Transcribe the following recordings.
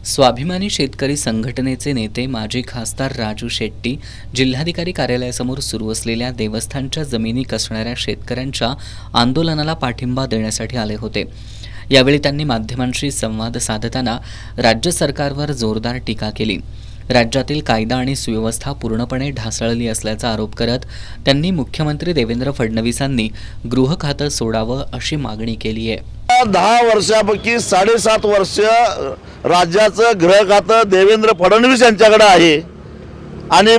स्वाभिमानी शेतकरी संघटनेचे नेते माजी खासदार राजू शेट्टी जिल्हाधिकारी कार्यालयासमोर सुरू असलेल्या देवस्थानच्या जमिनी कसणाऱ्या शेतकऱ्यांच्या आंदोलनाला पाठिंबा देण्यासाठी आले होते। यावेळी त्यांनी माध्यमांशी संवाद साधताना राज्य सरकारवर जोरदार टीका केली। राज्यातील कायदा आणि सुव्यवस्था पूर्णपणे ढासळली असल्याचा आरोप करत त्यांनी मुख्यमंत्री देवेंद्र फडणवीसांनी गृह खातं सोडावं अशी मागणी केली आहे। 10 वर्षापैकी 7.5 वर्ष राज्याचं गृह खातं देवेंद्र फडणवीस यांच्याकडे आहे आणि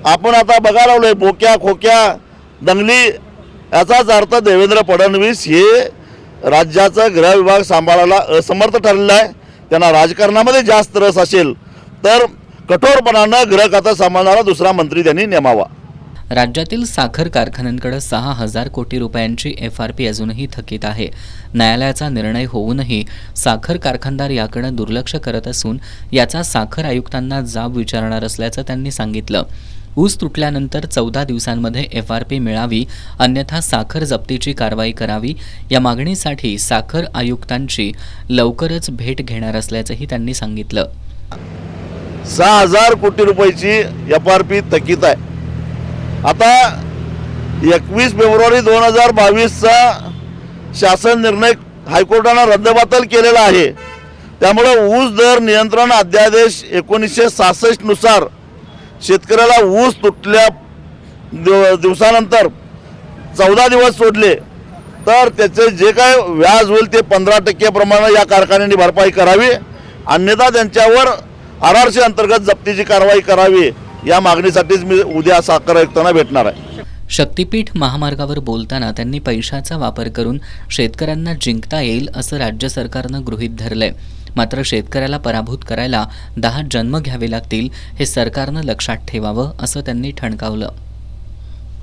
आपण आता बघायला लागलोय बोक्या खोक्या दंगली। याचाच अर्थ देवेंद्र फडणवीस हे राज्याचा गृह विभाग सांभाळायला असमर्थ ठरलेला आहे। त्यांना राजकारणामध्ये जास्त रस असेल तर कठोरपणानं गृह खातं सांभाळणारा दुसरा मंत्री त्यांनी नेमावा। राज्यातील साखर कारखान्यांकडे 6,000 कोटी रुपयांची FRP अजूनही थकीत आहे। न्यायालयाचा निर्णय होऊनही साखर कारखानदार याकडे दुर्लक्ष करत असून याचा साखर आयुक्तांना जाब विचारणार असल्याचं त्यांनी सांगितलं। ऊस तुटल्यानंतर 14 दिवसांमध्ये FRP मिळावी, अन्यथा साखर जप्तीची कारवाई करावी या मागणीसाठी साखर आयुक्तांची लवकरच भेट घेणार असल्याचंही त्यांनी सांगितलं। 6,000 कोटी रुपयाची FRP थकीत आहे। आता 21 फेब्रुवारी 2022चा शासन निर्णय हायकोर्टाने रद्दबातल केलेला आहे। त्यामुळे ऊस दर नियंत्रण अध्यादेश 1966 नुसार शेतकऱ्याला ऊस तुटल्या दिवसानंतर 14 दिवस सोडले तर त्याचे जे काय व्याज होईल ते 15% प्रमाणे या कारखान्यांनी भरपाई करावी, अन्यथा त्यांच्यावर RRC अंतर्गत जप्तीची कारवाई करावी या मागणीसाठीच मी उद्या साखर आयुक्तांना भेटणार आहे। शक्तीपीठ महामार्गावर बोलताना त्यांनी पैशाचा वापर करून शेतकऱ्यांना जिंकता येईल असं राज्य सरकारनं गृहीत धरलंय। मात्र शेतकऱ्याला पराभूत करायला 10 जन्म घ्यावे लागतील हे सरकारनं लक्षात ठेवावं असं त्यांनी ठणकावलं।